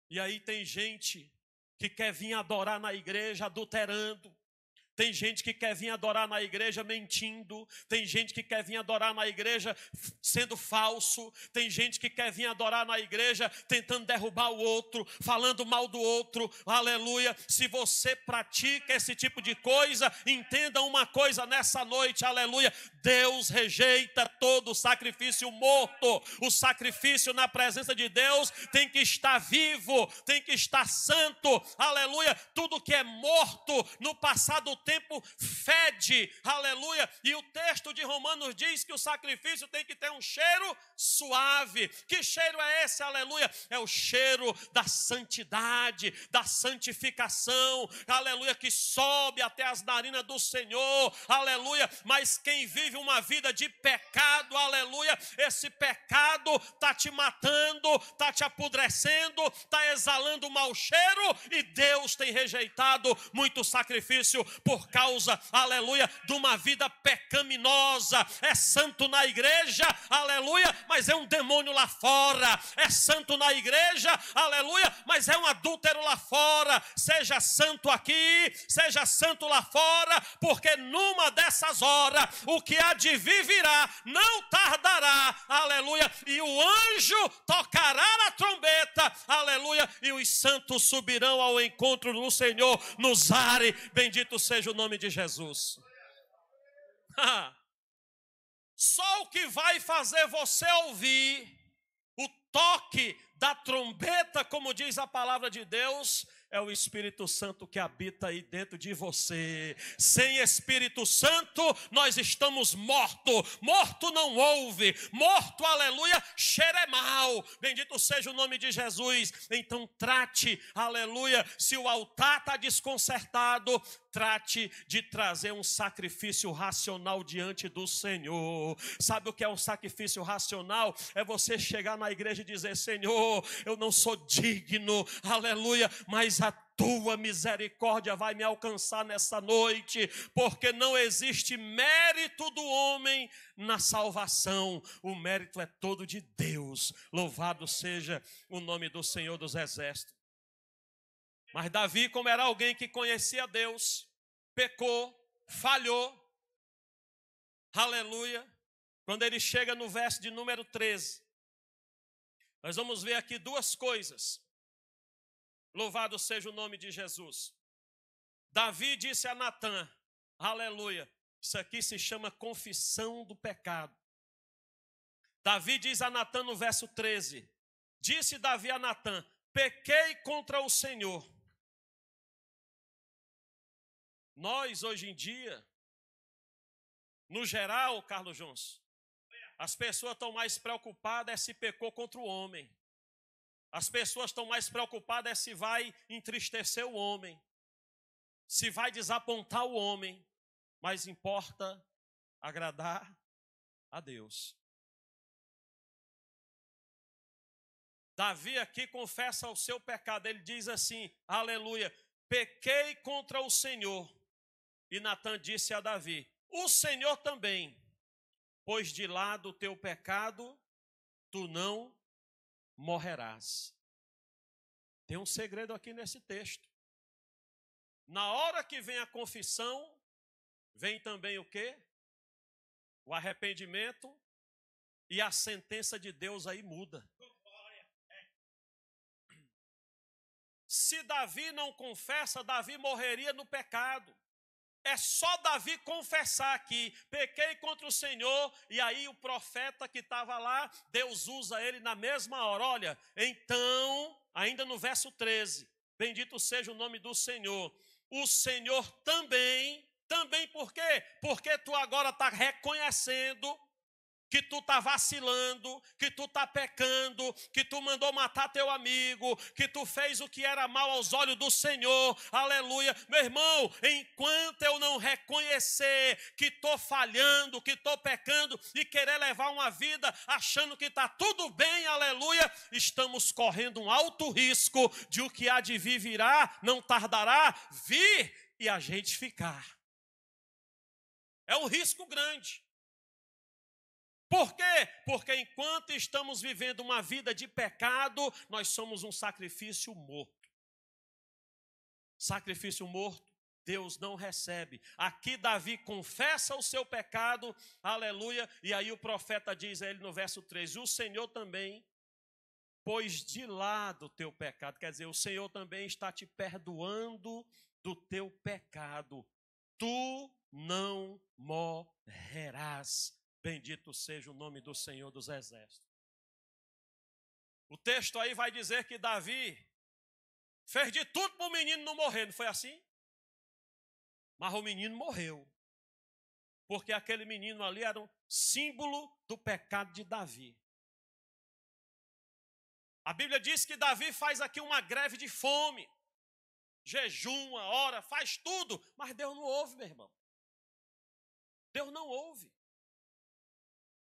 E aí tem gente que quer vir adorar na igreja adulterando. Tem gente que quer vir adorar na igreja mentindo. Tem gente que quer vir adorar na igreja sendo falso. Tem gente que quer vir adorar na igreja tentando derrubar o outro, falando mal do outro. Aleluia. Se você pratica esse tipo de coisa, entenda uma coisa nessa noite. Aleluia. Deus rejeita todo sacrifício morto. O sacrifício na presença de Deus tem que estar vivo, tem que estar santo. Aleluia. Tudo que é morto no passar do tempo fede. Aleluia. E o texto de Romanos diz que o sacrifício tem que ter um cheiro suave. Que cheiro é esse? Aleluia. É o cheiro da santidade, da santificação. Aleluia. Que sobe até as narinas do Senhor. Aleluia. Mas quem vive uma vida de pecado, aleluia, esse pecado está te matando, está te apodrecendo, está exalando mau cheiro, e Deus tem rejeitado muito sacrifício por causa, aleluia, de uma vida pecaminosa. É santo na igreja, aleluia, mas é um demônio lá fora. É santo na igreja, aleluia, mas é um adúltero lá fora. Seja santo aqui, seja santo lá fora, porque numa dessas horas, o que há de vir virá, não tardará, aleluia, e o anjo tocará na trombeta, aleluia, e os santos subirão ao encontro do Senhor nos ares. Bendito seja o nome de Jesus. Só o que vai fazer você ouvir o toque da trombeta, como diz a palavra de Deus, é o Espírito Santo que habita aí dentro de você. Sem Espírito Santo, nós estamos mortos. Morto não ouve. Morto, aleluia, cheira mal. Bendito seja o nome de Jesus. Então trate, aleluia, se o altar está desconcertado, trate de trazer um sacrifício racional diante do Senhor. Sabe o que é um sacrifício racional? É você chegar na igreja e dizer: Senhor, eu não sou digno, aleluia, mas a tua misericórdia vai me alcançar nessa noite, porque não existe mérito do homem na salvação. O mérito é todo de Deus. Louvado seja o nome do Senhor dos Exércitos. Mas Davi, como era alguém que conhecia Deus, pecou, falhou, aleluia. Quando ele chega no verso de número 13, nós vamos ver aqui duas coisas. Louvado seja o nome de Jesus. Davi disse a Natã, aleluia, isso aqui se chama confissão do pecado. Davi diz a Natã no verso 13, disse Davi a Natã: pequei contra o Senhor. Nós, hoje em dia, no geral, Carlos Jones, as pessoas estão mais preocupadas se pecou contra o homem. As pessoas estão mais preocupadas se vai entristecer o homem, se vai desapontar o homem, mas importa agradar a Deus. Davi aqui confessa o seu pecado, ele diz assim, aleluia, pequei contra o Senhor. E Natã disse a Davi: o Senhor também, pois de lá do teu pecado tu não morrerás. Tem um segredo aqui nesse texto. Na hora que vem a confissão, vem também o quê? O arrependimento, e a sentença de Deus aí muda. Se Davi não confessa, Davi morreria no pecado. É só Davi confessar aqui: pequei contra o Senhor, e aí o profeta que estava lá, Deus usa ele na mesma hora. Olha, então, ainda no verso 13, bendito seja o nome do Senhor. O Senhor também por quê? Porque tu agora está reconhecendo que tu está vacilando, que tu está pecando, que tu mandou matar teu amigo, que tu fez o que era mal aos olhos do Senhor, aleluia. Meu irmão, enquanto eu não reconhecer que estou falhando, que estou pecando e querer levar uma vida achando que está tudo bem, aleluia, estamos correndo um alto risco de o que há de vir virá, não tardará vir e a gente ficar. É um risco grande. Por quê? Porque enquanto estamos vivendo uma vida de pecado, nós somos um sacrifício morto. Sacrifício morto, Deus não recebe. Aqui Davi confessa o seu pecado, aleluia, e aí o profeta diz a ele no verso 3, o Senhor também pôs de lado o teu pecado, quer dizer, o Senhor também está te perdoando do teu pecado. Tu não morrerás. Bendito seja o nome do Senhor dos Exércitos. O texto aí vai dizer que Davi fez de tudo para o menino não morrer, não foi assim? Mas o menino morreu. Porque aquele menino ali era um símbolo do pecado de Davi. A Bíblia diz que Davi faz aqui uma greve de fome. Jejuma, ora, faz tudo. Mas Deus não ouve, meu irmão. Deus não ouve.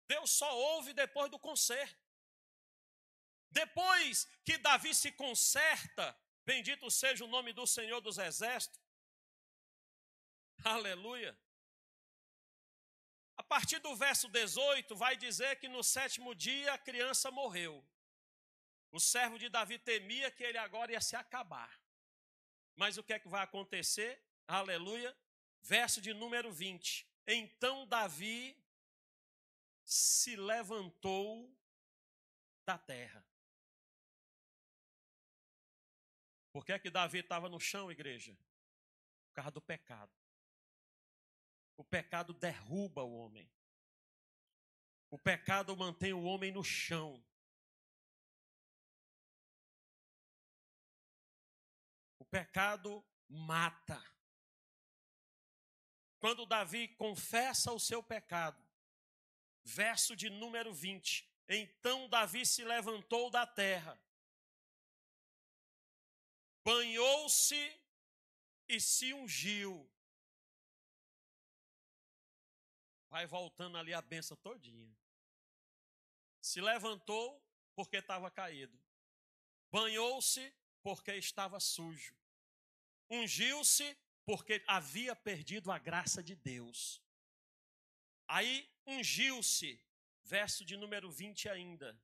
Deus só ouve depois do conserto. Depois que Davi se conserta, bendito seja o nome do Senhor dos Exércitos. Aleluia. A partir do verso 18 vai dizer que no 7º dia a criança morreu. O servo de Davi temia que ele agora ia se acabar. Mas o que é que vai acontecer? Aleluia. Verso de número 20. Então Davi se levantou da terra. Por que é que Davi estava no chão, igreja? Por causa do pecado. O pecado derruba o homem. O pecado mantém o homem no chão. O pecado mata. Quando Davi confessa o seu pecado, verso de número 20, então Davi se levantou da terra, banhou-se e se ungiu. Vai voltando ali a benção todinha. Se levantou porque estava caído. Banhou-se porque estava sujo. Ungiu-se porque havia perdido a graça de Deus. Aí ungiu-se, verso de número 20 ainda.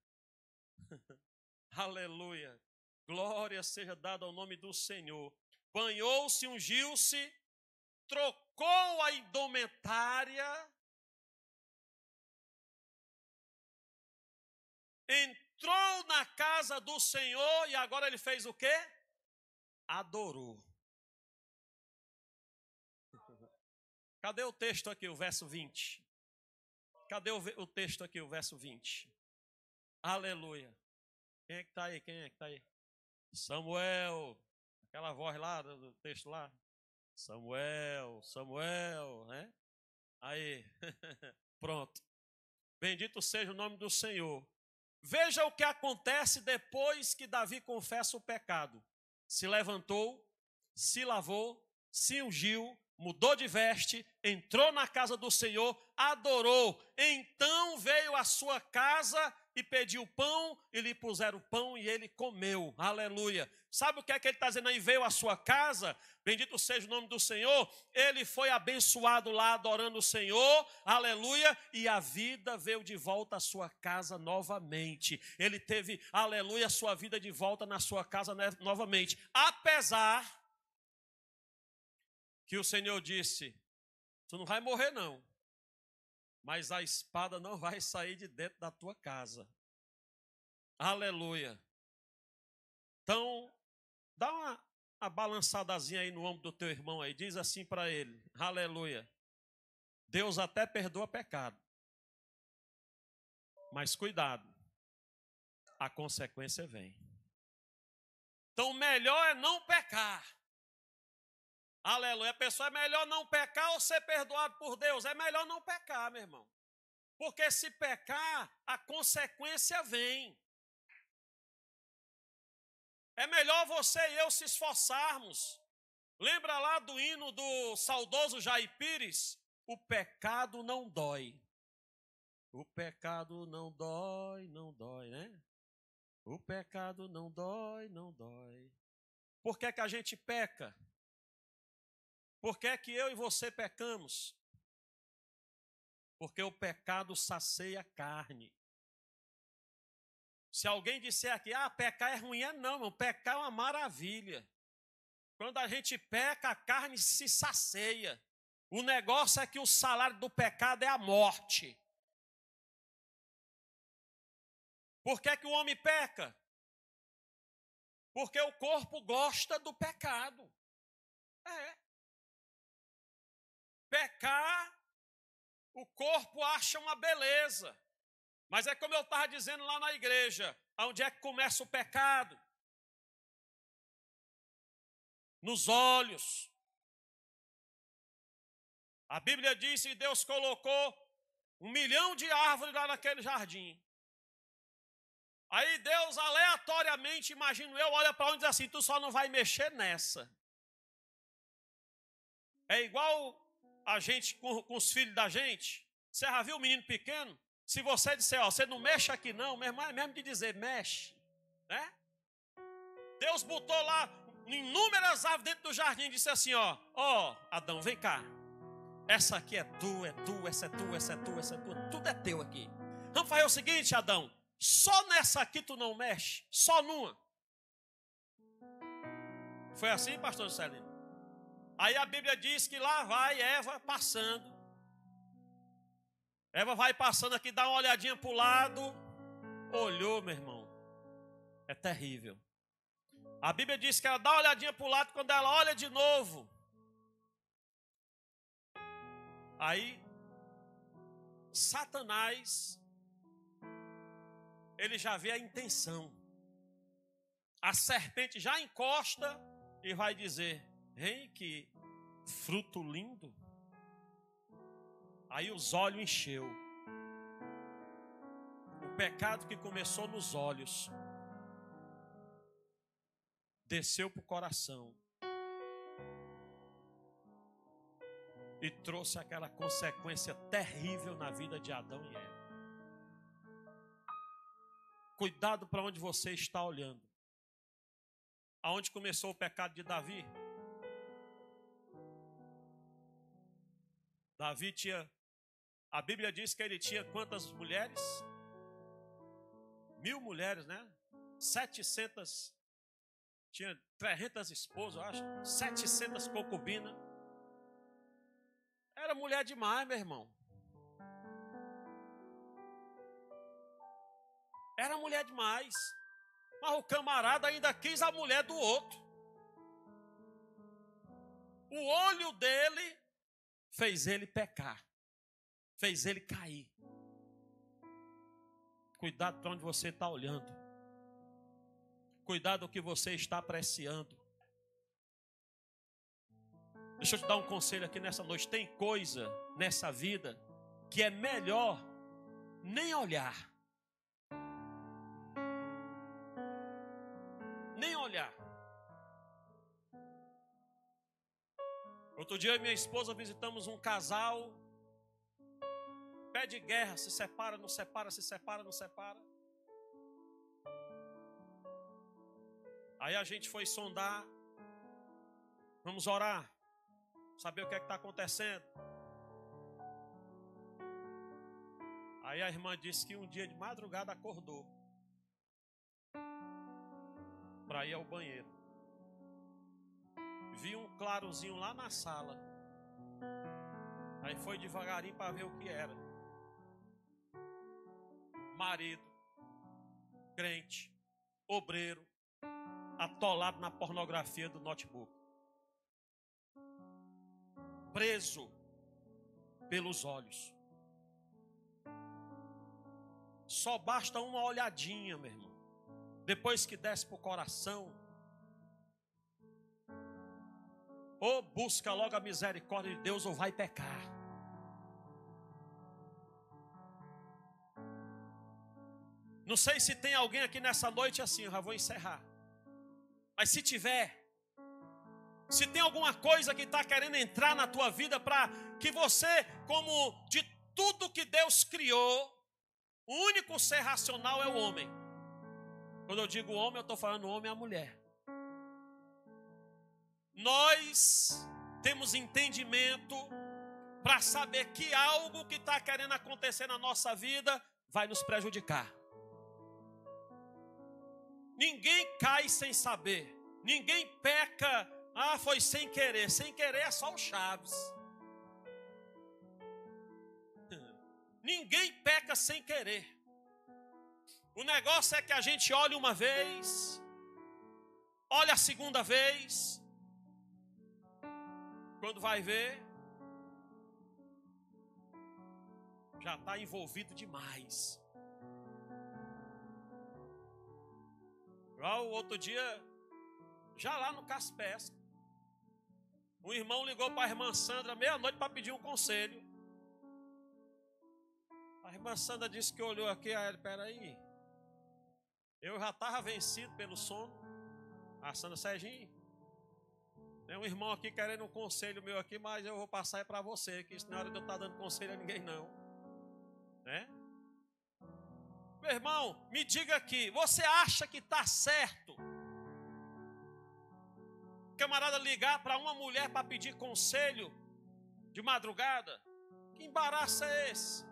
Aleluia. Glória seja dada ao nome do Senhor. Banhou-se, ungiu-se, trocou a indumentária, entrou na casa do Senhor e agora ele fez o quê? Adorou. Cadê o texto aqui, o verso 20? Cadê o texto aqui, o verso 20? Aleluia. Quem é que está aí? Quem é que está aí? Samuel. Aquela voz lá do texto lá. Samuel, Samuel, né? Aí. Pronto. Bendito seja o nome do Senhor. Veja o que acontece depois que Davi confessa o pecado. Se levantou, se lavou, se ungiu, mudou de veste, entrou na casa do Senhor, adorou. Então veio à sua casa e pediu pão, e lhe puseram pão e ele comeu. Aleluia. Sabe o que é que ele está dizendo aí? Veio à sua casa, bendito seja o nome do Senhor, ele foi abençoado lá adorando o Senhor, aleluia, e a vida veio de volta à sua casa novamente. Ele teve, aleluia, a sua vida de volta na sua casa novamente. Apesar que o Senhor disse, tu não vai morrer não, mas a espada não vai sair de dentro da tua casa. Aleluia. Então, dá uma balançadazinha aí no ombro do teu irmão aí, diz assim para ele, aleluia. Deus até perdoa pecado, mas cuidado, a consequência vem. Então, melhor é não pecar. Aleluia. A pessoa é melhor não pecar ou ser perdoado por Deus? É melhor não pecar, meu irmão. Porque se pecar, a consequência vem. É melhor você e eu se esforçarmos. Lembra lá do hino do saudoso Jair Pires? O pecado não dói. O pecado não dói, né? O pecado não dói, não dói. Por que que a gente peca? Por que que eu e você pecamos? Porque o pecado sacia a carne. Se alguém disser aqui, pecar é ruim, não, irmão, pecar é uma maravilha. Quando a gente peca, a carne se sacia. O negócio é que o salário do pecado é a morte. Por que que o homem peca? Porque o corpo gosta do pecado. Pecar, o corpo acha uma beleza. Mas é como eu estava dizendo lá na igreja, onde é que começa o pecado? Nos olhos. A Bíblia diz que Deus colocou 1 milhão de árvores lá naquele jardim. Aí Deus aleatoriamente, imagino eu, olha para onde e diz assim, tu só não vai mexer nessa. É igual a gente com os filhos da gente. Você já viu um menino pequeno? Se você disser, ó, você não mexe aqui não, meu irmão é mesmo de dizer, mexe. Né? Deus botou lá inúmeras árvores dentro do jardim e disse assim, ó, Adão, vem cá. Essa aqui é tua, essa é tua, essa é tua, essa é tua, tudo é teu aqui. Vamos fazer o seguinte, Adão, só nessa aqui tu não mexe, só numa. Foi assim, pastor Celino? Aí a Bíblia diz que lá vai Eva passando. Eva vai passando aqui, dá uma olhadinha para o lado. Olhou, meu irmão. É terrível. A Bíblia diz que ela dá uma olhadinha para o lado, quando ela olha de novo. Aí, Satanás, ele já vê a intenção. A serpente já encosta e vai dizer, hein, que fruto lindo. Aí os olhos encheu. O pecado que começou nos olhos desceu para o coração e trouxe aquela consequência terrível na vida de Adão e Eva. Cuidado para onde você está olhando. Aonde começou o pecado de Davi? Davi tinha, a Bíblia diz que ele tinha quantas mulheres? 1000 mulheres, né? 700, tinha 300 esposas, eu acho, 700 concubinas. Era mulher demais, meu irmão. Era mulher demais. Mas o camarada ainda quis a mulher do outro. O olho dele fez ele pecar. Fez ele cair. Cuidado para onde você está olhando. Cuidado o que você está apreciando. Deixa eu te dar um conselho aqui nessa noite. Tem coisa nessa vida que é melhor nem olhar. Nem olhar. Outro dia eu e minha esposa visitamos um casal. Pé de guerra, se separa, não separa, se separa, não separa. Aí a gente foi sondar. Vamos orar. Saber o que é que está acontecendo. Aí a irmã disse que um dia de madrugada acordou para ir ao banheiro. Vi um clarozinho lá na sala. Aí foi devagarinho para ver o que era. Marido, crente, obreiro, atolado na pornografia do notebook. Preso pelos olhos. Só basta uma olhadinha, meu irmão. Depois que desce para o coração, ou busca logo a misericórdia de Deus ou vai pecar. Não sei se tem alguém aqui nessa noite assim, eu já vou encerrar. Mas se tiver, se tem alguma coisa que está querendo entrar na tua vida para que você, como de tudo que Deus criou, o único ser racional é o homem. Quando eu digo homem, eu estou falando homem e a mulher. Nós temos entendimento para saber que algo que está querendo acontecer na nossa vida vai nos prejudicar. Ninguém cai sem saber. Ninguém peca Ah, foi sem querer. Sem querer é só o Chaves. Ninguém peca sem querer. O negócio é que a gente olha uma vez, olha a segunda vez, quando vai ver, já está envolvido demais. Igual o outro dia, já lá no Caspesca, um irmão ligou para a irmã Sandra meia-noite para pedir um conselho. A irmã Sandra disse que olhou aqui, aí ele, peraí, eu já estava vencido pelo sono. A Sandra, Serginho, tem um irmão aqui querendo um conselho meu aqui, mas eu vou passar para você, que isso não é hora de eu estar dando conselho a ninguém não. Né? Meu irmão, me diga aqui, você acha que está certo o camarada ligar para uma mulher para pedir conselho de madrugada? Que embaraço é esse?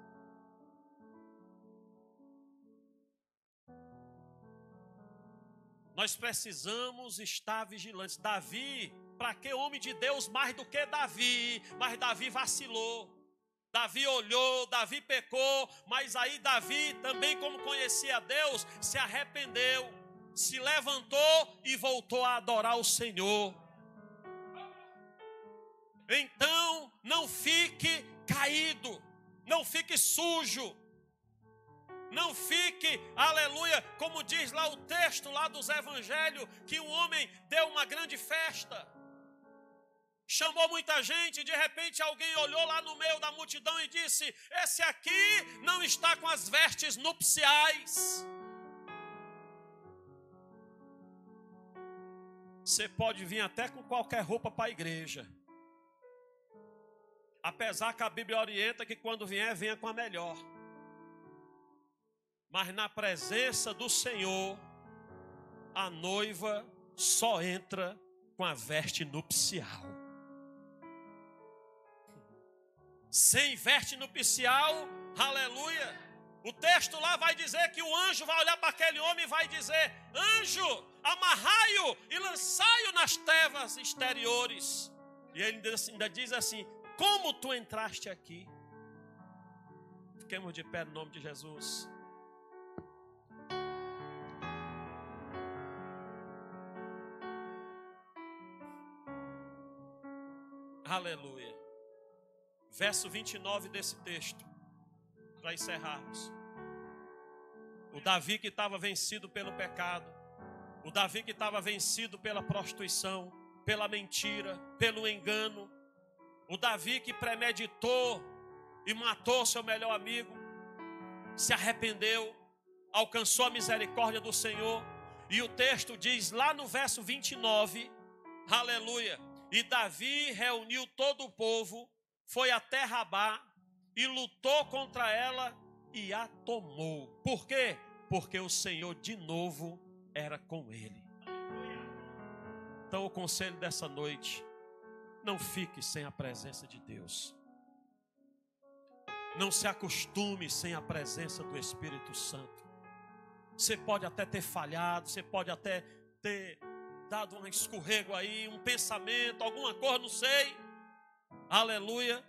Nós precisamos estar vigilantes. Davi, para que homem de Deus mais do que Davi? Mas Davi vacilou. Davi olhou, Davi pecou, mas aí Davi também, como conhecia Deus, se arrependeu, se levantou e voltou a adorar o Senhor. Então, não fique caído, não fique sujo, não fique, aleluia, como diz lá o texto lá dos evangelhos, que um homem deu uma grande festa. Chamou muita gente, de repente alguém olhou lá no meio da multidão e disse: esse aqui não está com as vestes nupciais. Você pode vir até com qualquer roupa para a igreja. Apesar que a Bíblia orienta que quando vier, venha com a melhor. Mas na presença do Senhor, a noiva só entra com a veste nupcial. Sem veste nupcial, aleluia. O texto lá vai dizer que o anjo vai olhar para aquele homem e vai dizer: anjo, amarrai-o e lançai-o nas trevas exteriores. E ele ainda diz assim: como tu entraste aqui? Fiquemos de pé no nome de Jesus. Aleluia. Verso 29 desse texto, para encerrarmos. O Davi que estava vencido pelo pecado, o Davi que estava vencido pela prostituição, pela mentira, pelo engano, o Davi que premeditou e matou seu melhor amigo, se arrependeu, alcançou a misericórdia do Senhor. E o texto diz lá no verso 29, aleluia, e Davi reuniu todo o povo, foi até Rabá e lutou contra ela e a tomou. Por quê? Porque o Senhor de novo era com ele. Então o conselho dessa noite: não fique sem a presença de Deus. Não se acostume sem a presença do Espírito Santo. Você pode até ter falhado, você pode até ter dado um escorrego aí, um pensamento, alguma coisa, não sei. Aleluia.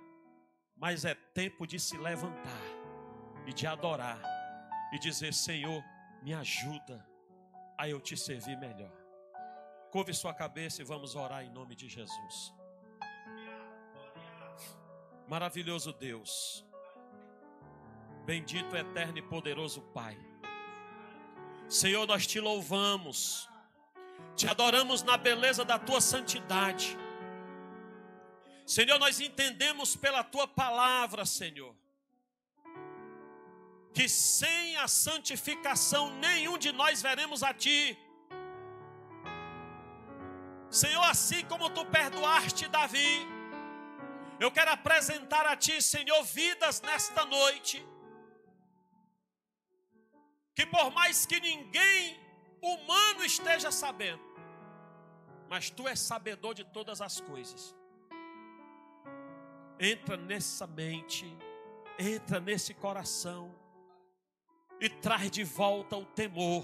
Mas é tempo de se levantar e de adorar e dizer: Senhor, me ajuda a eu te servir melhor. Curve sua cabeça e vamos orar em nome de Jesus. Maravilhoso Deus, bendito, eterno e poderoso Pai, Senhor, nós te louvamos, te adoramos na beleza da tua santidade. Senhor, nós entendemos pela tua palavra, Senhor, que sem a santificação nenhum de nós veremos a ti. Senhor, assim como tu perdoaste Davi, eu quero apresentar a ti, Senhor, vidas nesta noite, que por mais que ninguém humano esteja sabendo, mas tu és sabedor de todas as coisas. Entra nessa mente, entra nesse coração e traz de volta o temor.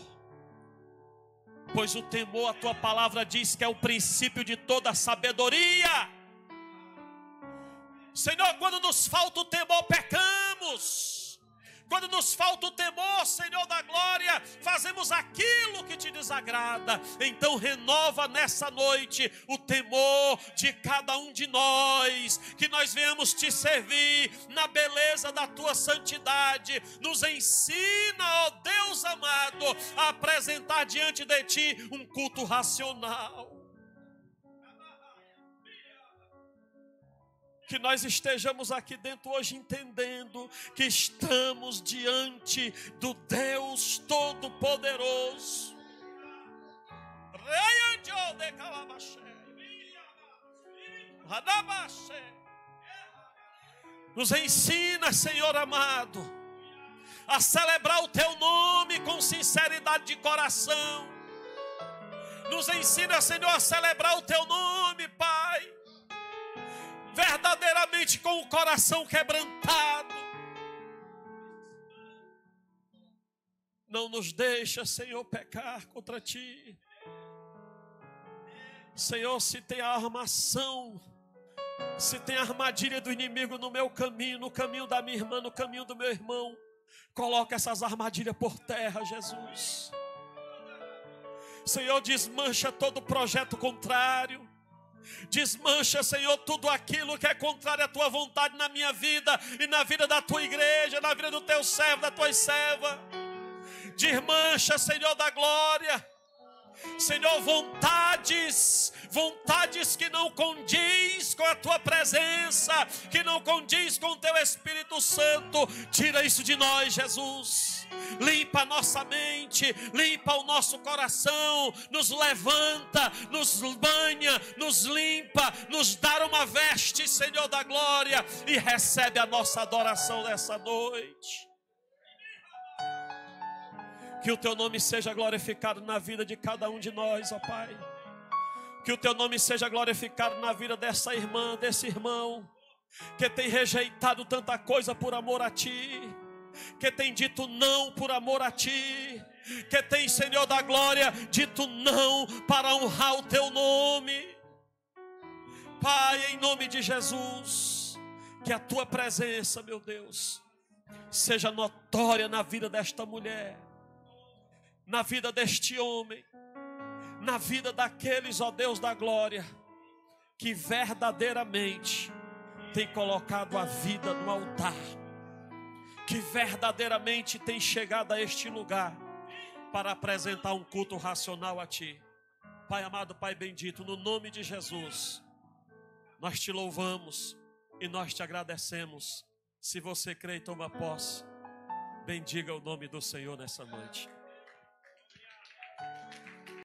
pois o temor, a tua palavra diz que é o princípio de toda sabedoria. Senhor, quando nos falta o temor, pecamos. Quando nos falta o temor, Senhor da glória, fazemos aquilo que te desagrada. Então renova nessa noite o temor de cada um de nós, que nós venhamos te servir na beleza da tua santidade. Nos ensina, ó Deus amado, a apresentar diante de ti um culto racional. Que nós estejamos aqui dentro hoje entendendo que estamos diante do Deus Todo-Poderoso. Nos ensina, Senhor amado, a celebrar o teu nome com sinceridade de coração. Nos ensina, Senhor, a celebrar o teu nome, Pai, verdadeiramente com o coração quebrantado. Não nos deixa, Senhor, pecar contra ti. Senhor, se tem a armação, se tem a armadilha do inimigo no meu caminho, no caminho da minha irmã, no caminho do meu irmão, coloca essas armadilhas por terra, Jesus. Senhor, desmancha todo projeto contrário. Desmancha, Senhor, tudo aquilo que é contrário à tua vontade na minha vida e na vida da tua igreja, na vida do teu servo, da tua serva. Desmancha, Senhor da glória, Senhor, vontades que não condiz com a tua presença, que não condiz com o teu Espírito Santo. Tira isso de nós, Jesus. Limpa a nossa mente, limpa o nosso coração, nos levanta, nos banha, nos limpa, nos dá uma veste, Senhor da glória, e recebe a nossa adoração nessa noite. Que o teu nome seja glorificado na vida de cada um de nós, ó Pai. Que o teu nome seja glorificado na vida dessa irmã, desse irmão, que tem rejeitado tanta coisa por amor a ti, que tem dito não por amor a ti, que tem, Senhor da glória, dito não para honrar o teu nome. Pai, em nome de Jesus, que a tua presença, meu Deus, seja notória na vida desta mulher, na vida deste homem, na vida daqueles, ó Deus da glória, que verdadeiramente tem colocado a vida no altar, que verdadeiramente tem chegado a este lugar para apresentar um culto racional a ti. Pai amado, Pai bendito, no nome de Jesus, nós te louvamos e nós te agradecemos. Se você crê e toma posse, bendiga o nome do Senhor nessa noite.